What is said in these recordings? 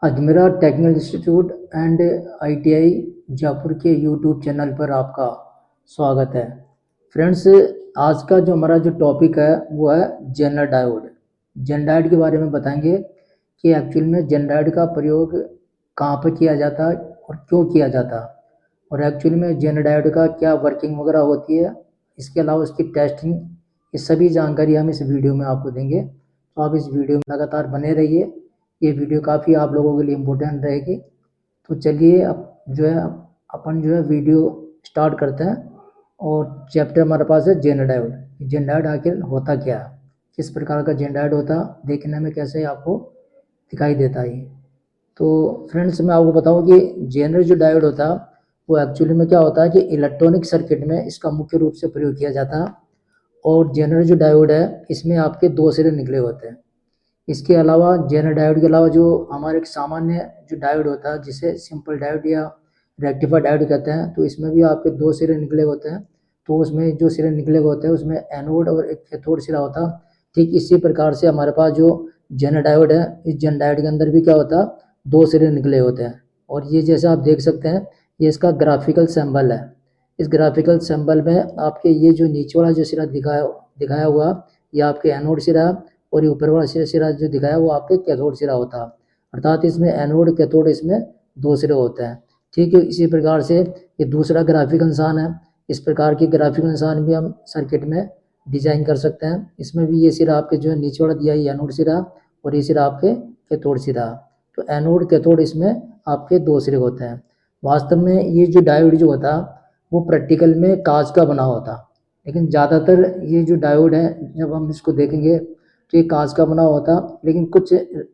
Ajmera technical institute and ITI Jaipur के YouTube channel पर आपका स्वागत है। फ्रेंड्स, आज का जो हमारा जो टॉपिक है वो है जेनर डायोड। जेनर डायोड के बारे में बताएंगे कि एक्चुअल में जेनर डायोड का प्रयोग कहाँ पर किया जाता है और क्यों किया जाता है, और एक्चुअल में जेनर डायोड का क्या वर्किंग वगैरह होती है, इसके अलावा उसकी टेस्टिंग, ये सभी जानकारी हम इस वीडियो में आपको देंगे। तो आप इस वीडियो में लगातार बने रहिए, ये वीडियो काफ़ी आप लोगों के लिए इम्पोर्टेंट रहेगी। तो चलिए अब जो है अपन जो है वीडियो स्टार्ट करते हैं। और चैप्टर हमारे पास है जेनर डायोड। जेनर डायोड आखिर होता क्या है, किस प्रकार का जेनर डायोड होता है, देखने में कैसे आपको दिखाई देता है। तो फ्रेंड्स, मैं आपको बताऊं कि जेनर जो डायोड होता है वो एक्चुअली में क्या होता है कि इलेक्ट्रॉनिक सर्किट में इसका मुख्य रूप से प्रयोग किया जाता है। और जेनर जो डायोड है इसमें आपके दो सिरे निकले होते हैं। इसके अलावा जेनर डायोड के अलावा जो हमारे एक सामान्य जो डायोड होता है जिसे सिंपल डायोड या रेक्टिफायर डायोड कहते हैं, तो इसमें भी आपके दो सिरे निकले होते हैं। तो उसमें जो सिरे निकले होते हैं उसमें एनोड और एक कैथोड सिरा होता है। ठीक इसी प्रकार से हमारे पास जो जेनर डायोड है, इस जेनर डायोड के अंदर भी क्या होता है, दो सिरे निकले होते हैं। और ये जैसे आप देख सकते हैं, ये इसका ग्राफिकल सिंबल है। इस ग्राफिकल सिंबल में आपके ये जो नीचे वाला जो सिरा दिखाया हुआ, ये आपके एनोड सिरा, और ये ऊपर वाला सिरा जो दिखाया वो आपके कैथोड सिरा होता है। अर्थात इसमें एनोड कैथोड इसमें दो सिरे होते हैं। ठीक है, इसी प्रकार से ये दूसरा ग्राफिकल निशान है। इस प्रकार के ग्राफिकल निशान भी हम सर्किट में डिजाइन कर सकते हैं। इसमें भी ये सिरा आपके जो है नीचे वाला दिया है एनोड सिरा, और ये सिरा आपके कैथोड सिरा। तो एनोड कैथोड इसमें आपके दो सिरे होते हैं। वास्तव में ये जो डायोड जो होता वो प्रैक्टिकल में कांच का बना होता, लेकिन ज़्यादातर ये जो डायोड है जब हम इसको देखेंगे तो ये कांच का बना होता, लेकिन कुछ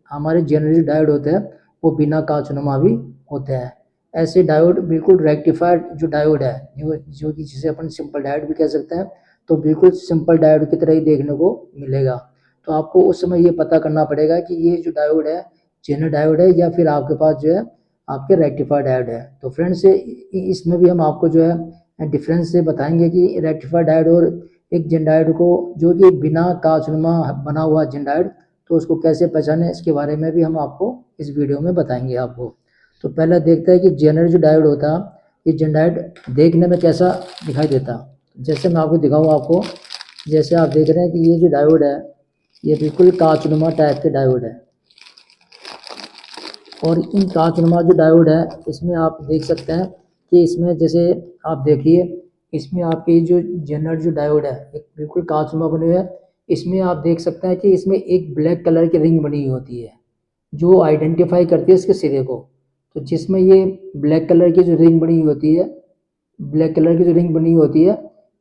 हमारे जनरल डायोड होते हैं वो बिना कांचनुमा भी होते हैं। ऐसे डायोड बिल्कुल रेक्टिफाइड जो डायोड है, जो कि जिसे अपन सिंपल डायोड भी कह सकते हैं, तो बिल्कुल सिंपल डायोड की तरह ही देखने को मिलेगा। तो आपको उस समय ये पता करना पड़ेगा कि ये जो डायोड है जेनर डायोड है या फिर आपके पास जो है आपके रेक्टिफाइड डायोड है। तो फ्रेंड्स, इसमें भी हम आपको जो है डिफरेंस से बताएंगे कि रेक्टिफाइड डायोड और एक जेनर डायोड को, जो कि बिना कांचनुमा बना हुआ जेनर डायोड, तो उसको कैसे पहचाने, इसके बारे में भी हम आपको इस वीडियो में बताएंगे आपको। तो पहले देखते हैं कि जेनर जो डायोड होता, ये जेनर डायोड देखने में कैसा दिखाई देता। जैसे मैं आपको दिखाऊँ आपको, जैसे आप देख रहे हैं कि ये जो डायोड है ये बिल्कुल कांचनुमा टाइप के डायोड है। और इन कांचनुमा जो डायोड है इसमें आप देख सकते हैं कि इसमें जैसे आप देखिए, इसमें आपके जो जेनर जो डायोड है एक बिल्कुल कांचनुमा बने हुए है। इसमें आप देख सकते हैं कि इसमें एक ब्लैक कलर की रिंग बनी होती है जो आइडेंटिफाई करती है इसके सिरे को। तो जिसमें ये ब्लैक कलर की जो रिंग बनी होती है, ब्लैक कलर की जो रिंग बनी होती है,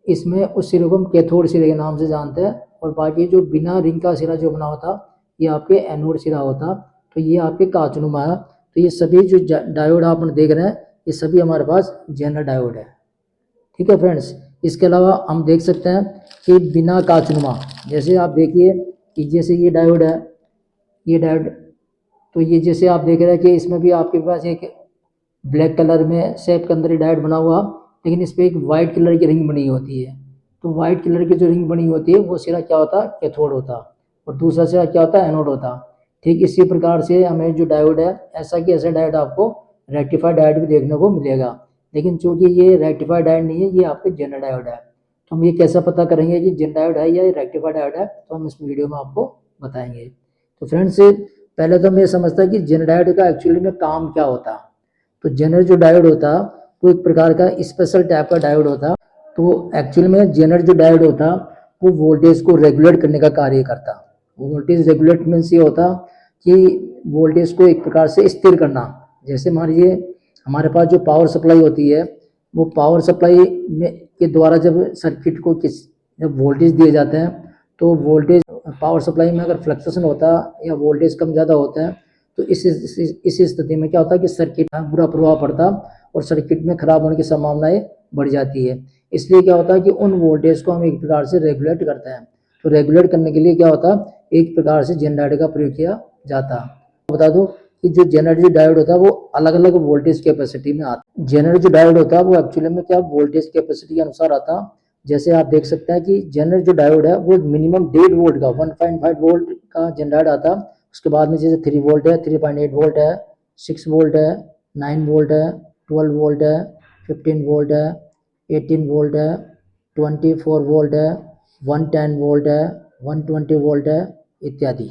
इसमें उस सिरे को हम कैथोड सिरे के नाम से जानते हैं। और बाकी जो बिना रिंग का सिरा जो बना होता ये आपके एनोड सिरा होता। तो ये आपके कांचनुमा है। तो ये सभी जो डायोड आप देख रहे हैं ये सभी हमारे पास जेनर डायोड है। ठीक है फ्रेंड्स, इसके अलावा हम देख सकते हैं कि बिना कांचनुमा, जैसे आप देखिए कि जैसे ये डायोड है, ये डायोड, तो ये जैसे आप देख रहे हैं कि इसमें भी आपके पास एक ब्लैक कलर में शेप के अंदर ही डायोड बना हुआ, लेकिन इस पर एक वाइट कलर की रिंग बनी होती है। तो वाइट कलर की जो रिंग बनी होती है वो सिरा क्या होता है, कैथोड होता, और दूसरा सिरा क्या होता है, एनोड होता। ठीक इसी प्रकार से हमें जो डायोड है ऐसा कि ऐसा डायोड आपको रेक्टिफाइड डायोड भी देखने को मिलेगा, लेकिन चूंकि ये रेक्टिफाइड डायोड नहीं है, ये आपके जेनर डायोड है। तो हम ये कैसा पता करेंगे कि जेनर डायोड है या रेक्टिफाइड डायोड है, तो हम इस वीडियो में आपको बताएंगे। तो फ्रेंड्स, पहले तो हम ये समझते हैं कि जेनर डायोड का एक्चुअली में काम क्या होता है। तो जेनर जो डायोड होता वो एक प्रकार का स्पेशल टाइप का डायोड होता। तो एक्चुअल में जेनर जो डायोड होता वो वोल्टेज को रेगुलेट करने का कार्य करता। वोल्टेज रेगुलेट मीन्स ये होता कि वोल्टेज को एक प्रकार से स्थिर करना। जैसे मान लीजिए हमारे पास जो पावर सप्लाई होती है, वो पावर सप्लाई में के द्वारा जब सर्किट को जब वोल्टेज दिए जाते हैं, तो वोल्टेज पावर सप्लाई में अगर फ्लक्चुएशन होता है या वोल्टेज कम ज़्यादा होता है, तो इस स्थिति में क्या होता है कि सर्किट में बुरा प्रभाव पड़ता और सर्किट में खराब होने की संभावनाएं बढ़ जाती है। इसलिए क्या होता है कि उन वोल्टेज को हम एक प्रकार से रेगुलेट करते हैं। तो रेगुलेट करने के लिए क्या होता है, एक प्रकार से जेनरेटर का प्रयोग किया जाता। बता दो कि जो जेनरेटर डायोड होता है वो अलग अलग वोल्टेज कैपेसिटी में आता है। जेनरेटर जो डायोड होता है वो एक्चुअली में क्या वोल्टेज कैपेसिटी के अनुसार आता। जैसे आप देख सकते हैं कि जेनरेटर जो डायोड है वो मिनिमम 1.5 वोल्ट का 1.5 वोल्ट का जनरेटर आता। उसके बाद में जैसे 3 वोल्ट है, 3.8 वोल्ट है, 6 वोल्ट है, 9 वोल्ट है, 12 वोल्ट है, 15 वोल्ट है, 18 वोल्ट है, 24 वोल्ट है, 110 वोल्ट है, 120 वोल्ट है इत्यादि।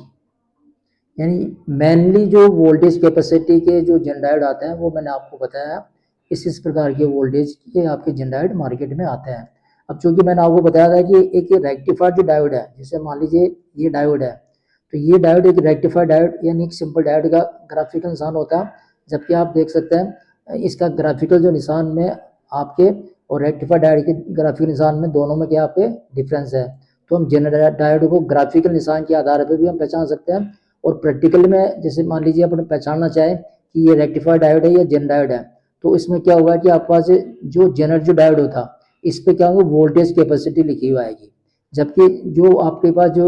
यानी मेनली जो वोल्टेज कैपेसिटी के जो जेनडायोड आते हैं वो मैंने आपको बताया, इस प्रकार के वोल्टेज के आपके जेनडायोड मार्केट में आते हैं। अब चूंकि मैंने आपको बताया था कि एक रेक्टिफाइड जो डायोड है, जैसे मान लीजिए ये डायोड है, तो ये डायोड एक रेक्टिफाइड डायोड यानी एक सिंपल डायोड का ग्राफिकल निशान होता है, जबकि आप देख सकते हैं इसका ग्राफिकल जो निशान में आपके और रेक्टिफाइड डायोड के ग्राफिकल निशान में दोनों में क्या आपके डिफरेंस है। तो हम जेनर डायोड को ग्राफिकल निशान के आधार पर भी हम पहचान सकते हैं, और प्रैक्टिकल में जैसे मान लीजिए अपन पहचानना चाहे कि ये रेक्टिफाइड डायोड है या जेन डायोड है, तो इसमें क्या होगा कि आपके पास जो जेनर जो डायोड होता इस पे क्या होगा वोल्टेज कैपेसिटी लिखी हुई आएगी, जबकि जो आपके पास जो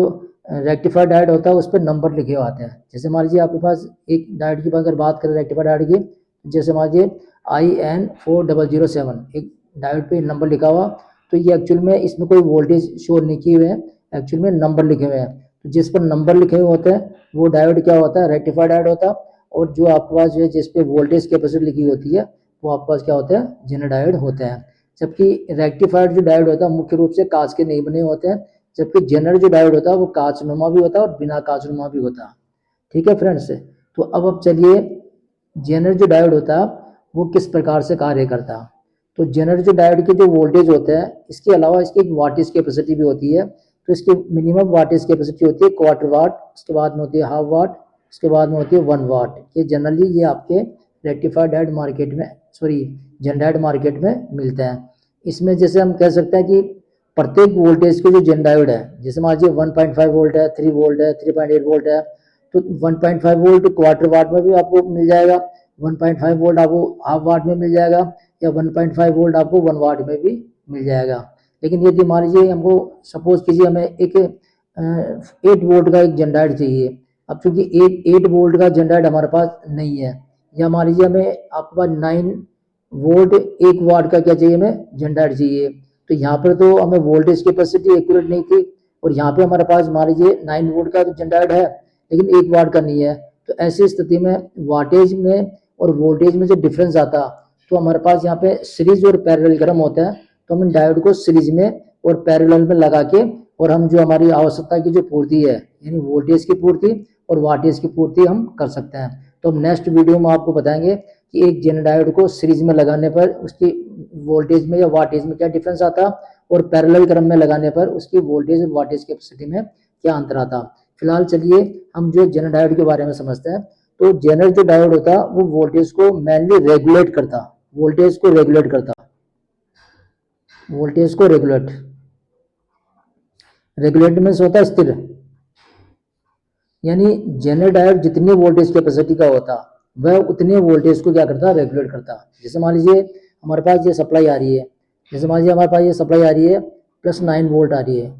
रेक्टिफाइड डायोड होता है उस पर नंबर लिखे हुए आते हैं। जैसे मान लीजिए आपके पास एक डायोड की अगर बात करें रेक्टिफाइड डायोड की, जैसे मान लीजिए IN4007 एक डायोड पे नंबर लिखा हुआ, तो ये एक्चुअल में इसमें कोई वोल्टेज शो नहीं किए हुए हैं, एक्चुअल में नंबर लिखे हुए हैं। तो जिस पर नंबर लिखे हुए होते हैं वो डायोड क्या होता है, रेक्टिफाइड डायोड होता है, और जो आपके पास जो है जिस पे वोल्टेज कैपेसिटी लिखी होती है वो आपके पास क्या होता है, जेनर डायोड होता है। जबकि रेक्टिफाइड जो डायोड होता है मुख्य रूप से कांच के नहीं बने होते हैं, जबकि जेनर जो डायोड होता है वो कांचनुमा भी होता है और बिना कांचनुमा भी होता है। ठीक है फ्रेंड्स, तो अब चलिए जेनर जो डायोड होता है वो किस प्रकार से कार्य करता है। तो जेनर जो डायोड के जो वोल्टेज होते हैं इसके अलावा इसकी एक वाटेज कैपेसिटी भी होती है, तो इसकी मिनिमम वाटेज कैपेसिटी होती है क्वार्टर वाट, उसके बाद में होती है हाफ वाट, उसके बाद में होती है 1 वाट। ये जनरली ये आपके रेक्टिफाइड डायोड मार्केट में जेन डायोड मार्केट में मिलते हैं। इसमें जैसे हम कह सकते हैं कि प्रत्येक वोल्टेज के जो जेन डायोड है, जैसे मान लीजिए 1.5 वोल्ट है, 3 वोल्ट है, 3.8 वोल्ट है, तो 1.5 वोल्ट क्वार्टर वाट में भी आपको मिल जाएगा, 1.5 वोल्ट आपको हाफ वाट में मिल जाएगा, या 1.5 वोल्ट आपको 1 वाट में भी मिल जाएगा। लेकिन यदि मान लीजिए हमको सपोज कीजिए हमें एक 8 वोल्ट का एक जनरेटर चाहिए, अब चूंकि 8 वोल्ट का जनरेटर हमारे पास नहीं है, या मान लीजिए हमें आपके पास 9 वोल्ट 1 वाट का क्या चाहिए, हमें जनरेटर चाहिए, तो यहाँ पर तो हमें वोल्टेज कैपेसिटी एक्यूरेट नहीं थी, और यहाँ पे हमारे पास मान लीजिए 9 वोल्ट का जनरेटर है लेकिन 1 वाट का नहीं है, तो ऐसी स्थिति में वाटेज में और वोल्टेज में जो डिफरेंस आता तो हमारे पास यहाँ पे सीरीज और पैरेलल क्रम होता है, तो हम डायोड को सीरीज में और पैरेलल में लगा के और हम जो हमारी आवश्यकता की जो पूर्ति है यानी वोल्टेज की पूर्ति और वाटेज की पूर्ति हम कर सकते हैं। तो हम नेक्स्ट वीडियो में आपको बताएंगे कि एक जेन डायोड को सीरीज में लगाने पर उसकी वोल्टेज में या वाटेज में क्या डिफरेंस आता और पैरेलल क्रम में लगाने पर उसकी वोल्टेज और वाटेज कैपेसिटी में क्या अंतर आता। फिलहाल चलिए हम जो जेन डायोड के बारे में समझते हैं। तो जेनर जो डायोड होता वो वोल्टेज को मेनली रेगुलेट करता, वोल्टेज को रेगुलेट करता, वोल्टेज को रेगुलेट में होता है स्थिर, यानी जेनर डायोड जितनी वोल्टेज कैपेसिटी का होता वह उतने वोल्टेज को क्या करता, रेगुलेट करता। जैसे मान लीजिए हमारे पास ये सप्लाई आ रही है, जैसे मान लीजिए हमारे पास ये सप्लाई आ रही है +9 वोल्ट आ रही है,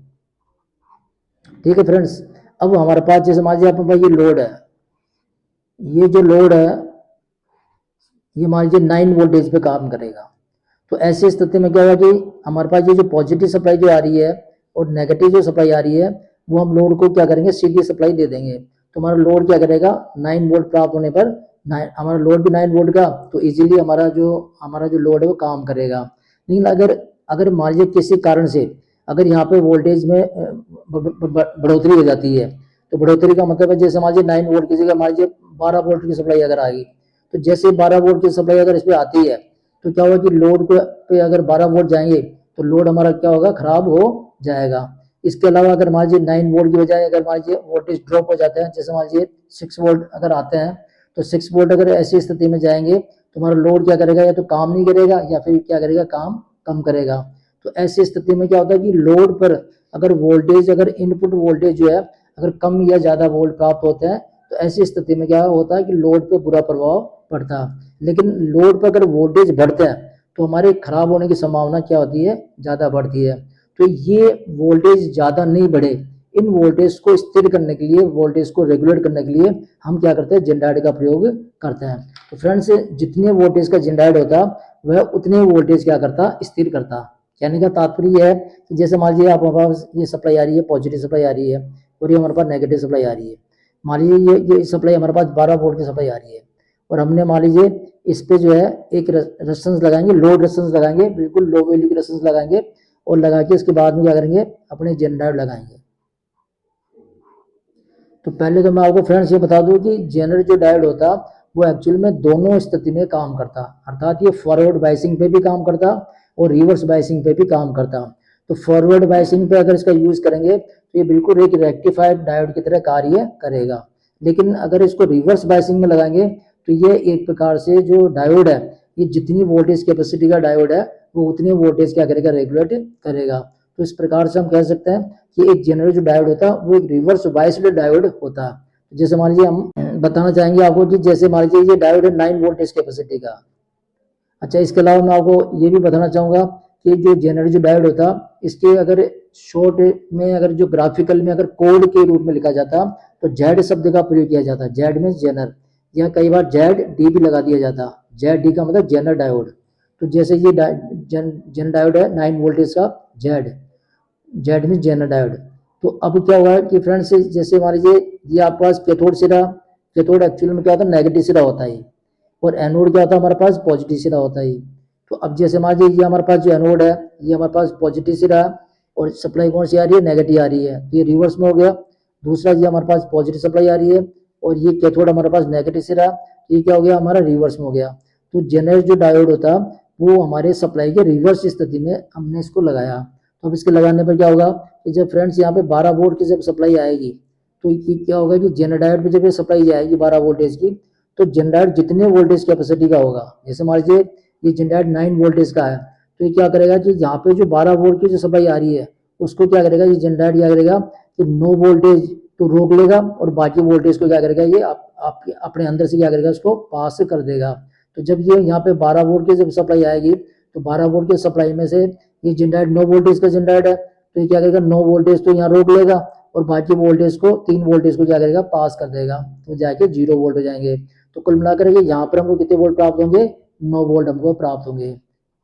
ठीक है फ्रेंड्स। अब हमारे पास जैसे मान लीजिए अपने पास ये लोड है, ये जो लोड है ये मान लीजिए 9 वोल्टेज पे काम करेगा, तो ऐसी स्थिति में क्या होगा कि हमारे पास ये जो पॉजिटिव सप्लाई जो आ रही है और नेगेटिव जो सप्लाई आ रही है वो हम लोड को क्या करेंगे, सीधी सप्लाई दे देंगे, तो हमारा लोड क्या करेगा 9 वोल्ट प्राप्त होने पर हमारा लोड भी 9 वोल्ट का, तो इजीली हमारा जो लोड है वो काम करेगा। लेकिन अगर मान लीजिए किसी कारण से अगर यहाँ पे वोल्टेज में बढ़ोतरी हो जाती है, तो बढ़ोतरी का मतलब है जैसे मान लीजिए 9 वोल्ट की जगह मान लीजिए 12 वोल्ट की सप्लाई अगर आ गई, तो जैसे 12 वोल्ट की सप्लाई अगर इस पर आती है तो क्या होगा कि लोड पे अगर 12 वोल्ट जाएंगे तो लोड हमारा क्या होगा, खराब हो जाएगा। इसके अलावा अगर मान लीजिए 9 वोल्ट की बजाय अगर मान लीजिए वोल्टेज ड्रॉप हो जाते हैं, जैसे मान लीजिए 6 वोल्ट अगर आते हैं, तो 6 वोल्ट अगर ऐसी स्थिति में जाएंगे तो हमारा लोड क्या करेगा, या तो काम नहीं करेगा या फिर क्या करेगा, काम कम करेगा। तो ऐसी स्थिति में क्या होता है कि लोड पर अगर इनपुट वोल्टेज जो है अगर कम या ज़्यादा वोल्ट प्राप्त होते हैं, तो ऐसी स्थिति में क्या होता है कि लोड पे बुरा प्रभाव पड़ता है। लेकिन लोड पर अगर वोल्टेज बढ़ते हैं तो हमारे खराब होने की संभावना क्या होती है, ज़्यादा बढ़ती है। तो ये वोल्टेज ज़्यादा नहीं बढ़े, इन वोल्टेज को स्थिर करने के लिए, वोल्टेज को रेगुलेट करने के लिए हम क्या करते हैं, जेनरेटर का प्रयोग करते हैं। तो फ्रेंड्स जितने वोल्टेज का जेनरेटर होता वह उतने वोल्टेज क्या करता, स्थिर करता। कहने का तात्पर्य है कि जैसे मान लीजिए हमारे पास ये सप्लाई आ रही है, पॉजिटिव सप्लाई आ रही है और ये हमारे पास नेगेटिव सप्लाई आ रही है। मान लीजिए ये सप्लाई हमारे पास 12 वोल्ट की सप्लाई आ रही है और हमने मान लीजिए इस पे जो है एक रेजिस्टेंस लगाएंगे, लोड रेजिस्टेंस लगाएंगे, बिल्कुल लो वैल्यू की रेजिस्टेंस लगाएंगे और लगा के इसके बाद में क्या करेंगे, अपने जनरेटर लगाएंगे। तो पहले तो मैं आपको फ्रेंड्स ये बता दूं कि जनरल जो डायोड होता वो एक्चुअल में दोनों स्थिति में काम करता, अर्थात ये फॉरवर्ड बायसिंग पे भी काम करता और रिवर्स बायसिंग पे भी काम करता। तो फॉरवर्ड बायसिंग पे अगर इसका यूज करेंगे तो ये बिल्कुल एक रेक्टिफाइड डायोड की तरह कार्य करेगा, लेकिन अगर इसको रिवर्स बायसिंग में लगाएंगे तो ये एक प्रकार से जो डायोड है, ये जितनी वोल्टेज कैपेसिटी का डायोड है वो उतनी वोल्टेज क्या करेगा, रेगुलेट करेगा। तो इस प्रकार से हम कह सकते हैं कि एक जनरल जो डायोड होता है वो एक रिवर्स बायस्ड डायोड होता है। जैसे मान लीजिए हम बताना चाहेंगे आपको कि जैसे मान लीजिए ये डायोड है 9 वोल्टेज कैपेसिटी का। अच्छा, इसके अलावा मैं आपको ये भी बताना चाहूंगा कि जो जनरल जो डायोड होता इसके अगर शॉर्ट में अगर जो ग्राफिकल में अगर कोड के रूप में लिखा जाता तो जेड शब्द का प्रयोग किया जाता, जेड मीन्स जनरल, या कई बार जेड डी भी लगा दिया जाता, जेड डी का मतलब जनरल डायोड। तो जैसे ये जन डायोड है 9 वोल्टेज का, Z, Z mean general diode. तो अब क्या हुआ है कि फ्रेंड्स जैसे मान लीजिए ये आपके पास कैथोड सिरा, कैथोड एक्चुअल में क्या होता है, नेगेटिव सिरा होता है, और एनोड क्या होता है हमारे पास, पॉजिटिव सिरा होता है। तो अब जैसे मान लीजिए ये हमारे पास जो एनोड है ये हमारे पास पॉजिटिव सिरा है और सप्लाई कौन सी आ रही है, नेगेटिव आ रही है, तो ये रिवर्स में हो गया। दूसरा ये हमारे पास पॉजिटिव सप्लाई आ रही है और ये कैथोड हमारे पास नेगेटिव सिरा, ये क्या हो गया, हमारा रिवर्स में हो गया। तो जनरल जो डायोड होता वो हमारे सप्लाई के रिवर्स स्थिति में हमने इसको लगाया। तो अब इसके लगाने पर क्या होगा कि जब फ्रेंड्स यहाँ पे 12 वोल्ट की जब सप्लाई आएगी तो ये क्या होगा कि जनरल डायोड पे जब ये सप्लाई जाएगी 12 वोल्टेज की, तो जनरेटर जितने वोल्टेज कैपेसिटी का होगा, जैसे मान लीजिए ये जनरेटर 9 वोल्टेज का है, तो ये क्या करेगा कि यहाँ पे जो 12 वोल्ट की जो सप्लाई आ रही है उसको क्या करेगा, ये जनरेटर क्या करेगा कि 9 वोल्टेज तो रोक लेगा और बाकी वोल्टेज को क्या करेगा, ये अपने अंदर से क्या करेगा, उसको पास कर देगा। तो जब ये यहाँ पे 12 वोल्ट की जब सप्लाई आएगी तो 12 वोल्ट की सप्लाई में से ये जनरेटर 9 वोल्टेज का जनरेटर है, तो ये क्या करेगा, 9 वोल्टेज तो यहाँ रोक लेगा और बाकी वोल्टेज को 3 वोल्टेज को क्या करेगा, पास कर देगा, तो जाके 0 वोल्ट हो जाएंगे। तो कुल मिलाकर के यहाँ पर हमको कितने वोल्ट प्राप्त होंगे, 9 वोल्ट हमको प्राप्त होंगे।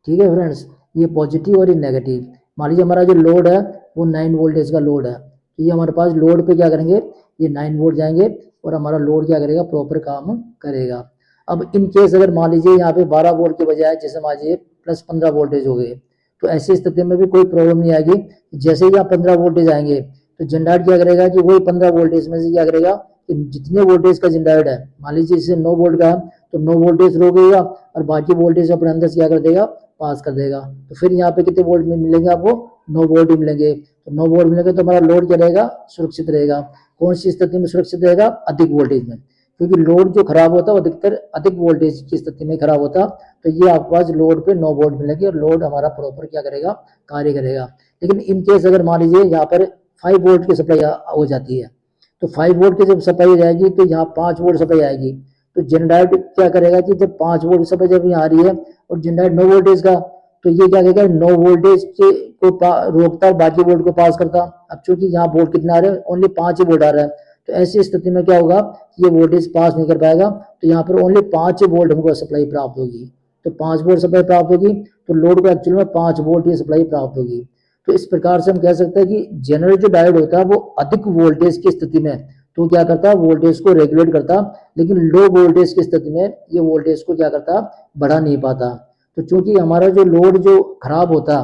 ठीक है फ्रेंड्स, ये पॉजिटिव और ये नेगेटिव। मान लीजिए हमारा जो लोड है वो 9 वोल्टेज का लोड है, तो ये हमारे पास लोड पे क्या करेंगे, ये 9 वोल्ट जाएंगे और हमारा लोड क्या करेगा, प्रॉपर काम करेगा। अब इन केस अगर मान लीजिए यहाँ पे 12 वोल्ट के बजाय जैसे मान लीजिए प्लस 15 वोल्टेज हो गए, तो ऐसी स्थिति में भी कोई प्रॉब्लम नहीं आएगी। जैसे ही यहाँ 15 वोल्टेज आएंगे तो जनरेटर क्या करेगा कि वही 15 वोल्टेज में से क्या करेगा कि जितने वोल्टेज का जनरेटर है, मान लीजिए इसे 9 वोल्ट का है तो 9 वोल्टेज रोकेगा और बाकी वोल्टेज अपने अंदर से क्या कर देगा, पास कर देगा। तो फिर यहाँ पे कितने वोल्ट में मिलेंगे आपको, 9 वोल्ट ही मिलेंगे। तो 9 वोल्ट मिलेंगे तो हमारा लोड क्या रहेगा, सुरक्षित रहेगा। कौन सी स्थिति में सुरक्षित रहेगा, अधिक वोल्टेज में, क्योंकि लोड जो खराब होता है वो अधिकतर अधिक वोल्टेज की स्थिति में खराब होता। तो ये आपके पास लोड पे 9 वोल्ट मिलेंगे और लोड हमारा प्रॉपर क्या करेगा, कार्य करेगा। लेकिन इन केस अगर मान लीजिए यहाँ पर 5 वोल्ट की सप्लाई हो जाती है, तो 5 वोल्ट की जब सप्लाई हो जाएगी तो यहाँ 5 वोल्ट सप्लाई आएगी, तो जनरेटर क्या करेगा कि जब 5 वोल्ट सप्लाई जब यहाँ आ रही है और जनरेटर 9 वोल्टेज का, तो ये क्या करेगा, 9 वोल्टेज को रोकता है, बाकी वोल्ट को पास करता। अब चूंकि यहाँ वोल्ट कितना आ रहा है, ओनली 5 ही वोल्ट आ रहा है, तो ऐसी स्थिति में क्या होगा, ये वोल्टेज पास नहीं कर पाएगा, तो यहाँ पर ओनली 5 वोल्ट हमको सप्लाई प्राप्त होगी। तो 5 वोल्ट सप्लाई प्राप्त होगी तो लोड को एक्चुअल में 5 वोल्ट की सप्लाई प्राप्त होगी। तो इस प्रकार से हम कह सकते हैं कि जनरल जो डायोड होता है वो अधिक वोल्टेज की स्थिति में तो क्या करता है, वोल्टेज को रेगुलेट करता, लेकिन लो वोल्टेज की स्थिति में ये वोल्टेज को क्या करता, बढ़ा नहीं पाता। तो चूंकि हमारा जो लोड जो खराब होता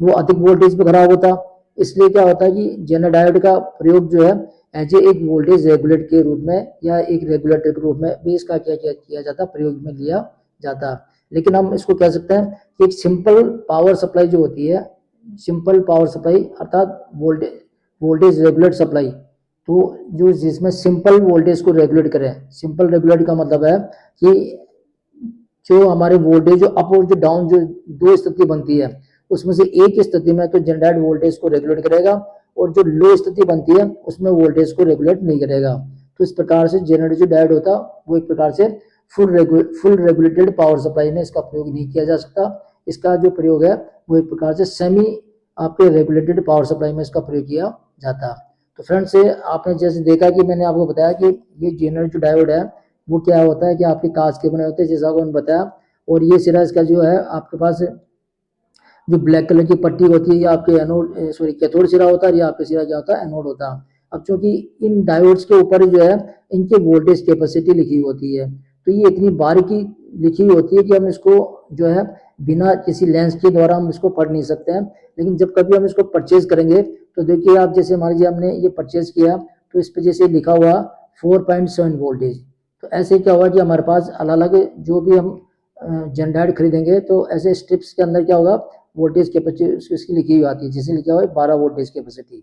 वो अधिक वोल्टेज पे खराब होता, इसलिए क्या होता है कि जनरल डायोड का प्रयोग जो है एज एक वोल्टेज रेगुलेट के रूप में या एक रेगुलेटर के रूप में भी इसका क्या किया जाता, प्रयोग में लिया जाता। लेकिन हम इसको कह सकते हैं कि एक सिंपल पावर सप्लाई जो होती है, सिंपल पावर सप्लाई अर्थात वोल्टेज रेगुलेट सप्लाई, तो जो जिसमें सिंपल वोल्टेज को रेगुलेट करें, सिंपल रेगुलेट का मतलब है कि जो हमारे वोल्टेज जो अप और जो डाउन जो दो स्थिति बनती है उसमें से एक स्थिति में तो जनरेटर वोल्टेज को रेगुलेट करेगा और जो लो स्थिति बनती है उसमें वोल्टेज को रेगुलेट नहीं करेगा। तो इस प्रकार से जनरेटर जो डायोड होता वो एक प्रकार से फुल रेगुलेटेड पावर सप्लाई में इसका प्रयोग नहीं किया जा सकता। इसका जो प्रयोग है वो एक प्रकार से सेमी आपके रेगुलेटेड पावर सप्लाई में इसका प्रयोग किया जाता। तो फ्रेंड्स आपने जैसे देखा कि मैंने आपको बताया कि ये जनरेटर जो डायोड है वो क्या होता है कि आपके कांच के बने होते हैं, जैसा मैंने बताया, और ये सिरा इसका जो है आपके पास जो ब्लैक कलर की पट्टी होती है ये आपके एनोड सॉरी कैथोड सिरा होता है, या आपके सिरा क्या होता है, एनोड होता है। अब चूंकि इन डायोड्स के ऊपर जो है इनके वोल्टेज कैपेसिटी लिखी होती है, तो ये इतनी बारीकी लिखी हुई होती है कि हम इसको जो है बिना किसी लेंस के द्वारा हम इसको पढ़ नहीं सकते हैं। लेकिन जब कभी हम इसको परचेज करेंगे तो देखिए आप, जैसे मान लीजिए हमने ये परचेज किया तो इस पे जैसे लिखा हुआ 4.7 वोल्टेज, तो ऐसे क्या हुआ कि हमारे पास अलग अलग जो भी हम जनरेटर खरीदेंगे तो ऐसे स्ट्रिप्स के अंदर क्या होगा, वोल्टेज कैपेसिटी इसकी लिखी हुई आती है, जिसे लिखा हुआ है 12 वोल्टेज कैपेसिटी।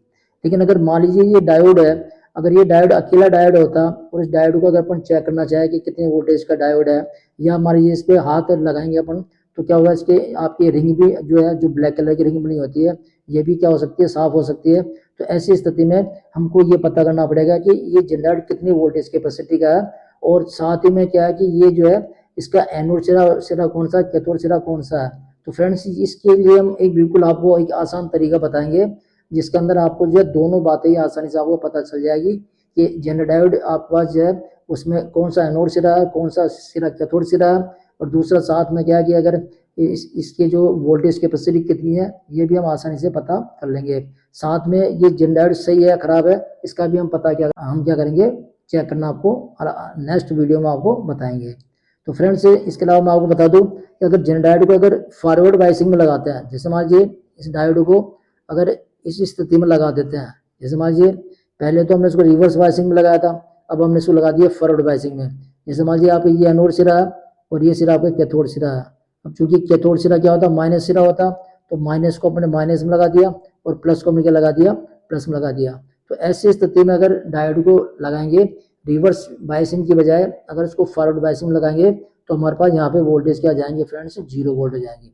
लेकिन अगर मान लीजिए ये डायोड है, अगर ये डायोड अकेला डायोड होता और इस डायोड को अगर अपन चेक करना चाहे कि कितने वोल्टेज का डायोड है, या मान लीजिए इस पे हाथ लगाएंगे अपन तो क्या होगा, इसके आपकी रिंग भी जो है, जो ब्लैक कलर की रिंग बनी होती है, ये भी क्या हो सकती है, साफ हो सकती है। तो ऐसी स्थिति में हमको ये पता करना पड़ेगा कि ये जनरेटर कितनी वोल्टेज कैपेसिटी का है, और साथ ही में क्या है कि ये जो है इसका एनोड सिरा कौन सा, कैथोड सिरा कौन सा है। तो फ्रेंड्स इसके लिए हम एक बिल्कुल आपको एक आसान तरीका बताएंगे, जिसके अंदर आपको जो है दोनों बातें आसानी से आपको पता चल जाएगी कि जनरेटर डायोड आपके पास जो है उसमें कौन सा एनोड सिरा है, कौन सा सिरा कैथोड सिरा है, और दूसरा साथ में क्या है कि अगर इसके जो वोल्टेज कैपेसिटी कितनी है ये भी हम आसानी से पता कर लेंगे। साथ में ये जनरेटर सही है खराब है इसका भी हम क्या करेंगे, चेक करना आपको नेक्स्ट वीडियो में आपको बताएंगे। तो फ्रेंड्स इसके अलावा मैं आपको बता दूं कि अगर जनरेटर को अगर फॉरवर्ड बायसिंग में लगाते हैं, जैसे मान लीजिए इस डायोड को अगर इस स्थिति में लगा देते हैं, जैसे मान लीजिए पहले तो हमने इसको रिवर्स बायसिंग में लगाया था, अब हमने इसको लगा दिया फॉरवर्ड बायसिंग में। जैसे मान लीजिए आप ये एनोड सिरा है और ये सिरा आपका कैथोड सिरा है। अब चूंकि कैथोड सिरा क्या होता है, माइनस सिरा होता, तो माइनस को अपने माइनस में लगा दिया और प्लस को हमने क्या लगा दिया, प्लस में लगा दिया। तो ऐसी स्थिति में अगर डायोड को लगाएंगे रिवर्स बायसिंग की बजाय अगर इसको फॉरवर्ड बायसिंग में लगाएंगे तो हमारे पास यहाँ पे वोल्टेज क्या जाएंगे फ्रेंड्स, 0 वोल्ट हो जाएंगे।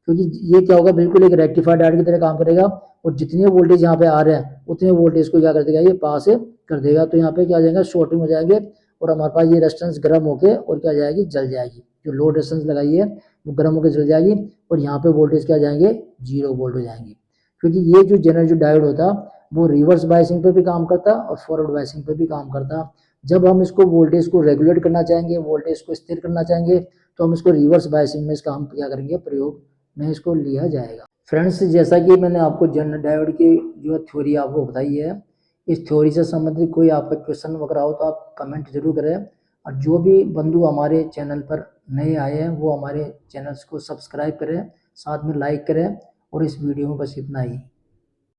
क्योंकि ये क्या होगा, बिल्कुल एक रेक्टिफाइड डायोड की तरह काम करेगा, और जितने वोल्टेज यहाँ पे आ रहे हैं उतने वोल्टेज को क्या कर देगा, ये पास कर देगा। तो यहाँ पे क्या हो जाएगा, शॉर्टिंग हो जाएंगे, और हमारे पास ये रेजिस्टेंस गर्म होके और क्या जाएगी, जल जाएगी। जो लोड रेजिस्टेंस लगाई है वो गर्म होकर जल जाएगी, और यहाँ पे वोल्टेज क्या जाएंगे, 0 वोल्ट हो जाएंगे। क्योंकि ये जो जनरल जो डायोड होता वो रिवर्स बायसिंग पे भी काम करता और फॉरवर्ड बायसिंग पे भी काम करता। जब हम इसको वोल्टेज को रेगुलेट करना चाहेंगे, वोल्टेज को स्थिर करना चाहेंगे, तो हम इसको रिवर्स बायसिंग में इसका हम क्या करेंगे, प्रयोग में इसको लिया जाएगा। फ्रेंड्स जैसा कि मैंने आपको जनरल डायोड की जो थ्योरी आपको बताई है, इस थ्योरी से संबंधित कोई आपका क्वेश्चन वगैरह हो तो आप कमेंट जरूर करें। और जो भी बंधु हमारे चैनल पर नए आए हैं वो हमारे चैनल्स को सब्सक्राइब करें, साथ में लाइक करें, और इस वीडियो में बस इतना ही।